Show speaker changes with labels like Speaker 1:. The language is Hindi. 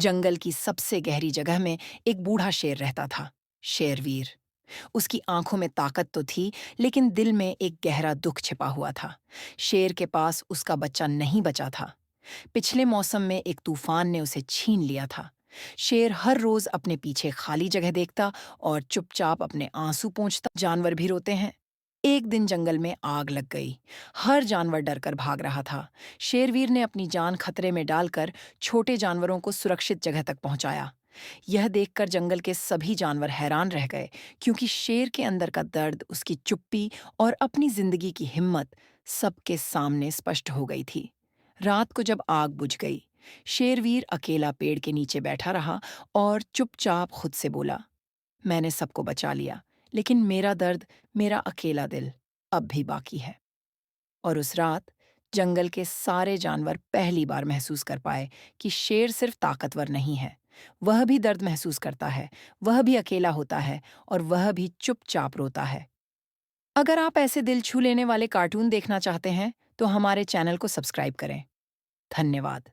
Speaker 1: जंगल की सबसे गहरी जगह में एक बूढ़ा शेर रहता था। शेरवीर। उसकी आंखों में ताकत तो थी, लेकिन दिल में एक गहरा दुख छिपा हुआ था। शेर के पास उसका बच्चा नहीं बचा था। पिछले मौसम में एक तूफान ने उसे छीन लिया था। शेर हर रोज अपने पीछे खाली जगह देखता और चुपचाप अपने आंसू पोंछता। जानवर भी रोते हैं। एक दिन जंगल में आग लग गई। हर जानवर डरकर भाग रहा था। शेरवीर ने अपनी जान खतरे में डालकर छोटे जानवरों को सुरक्षित जगह तक पहुंचाया। यह देखकर जंगल के सभी जानवर हैरान रह गए, क्योंकि शेर के अंदर का दर्द, उसकी चुप्पी और अपनी जिंदगी की हिम्मत सबके सामने स्पष्ट हो गई थी। रात को जब आग बुझ गई, शेरवीर अकेला पेड़ के नीचे बैठा रहा और चुपचाप खुद से बोला, मैंने सबको बचा लिया, लेकिन मेरा दर्द, मेरा अकेला दिल अब भी बाकी है। और उस रात जंगल के सारे जानवर पहली बार महसूस कर पाए कि शेर सिर्फ ताकतवर नहीं है, वह भी दर्द महसूस करता है, वह भी अकेला होता है और वह भी चुपचाप रोता है। अगर आप ऐसे दिल छू लेने वाले कार्टून देखना चाहते हैं, तो हमारे चैनल को सब्सक्राइब करें। धन्यवाद।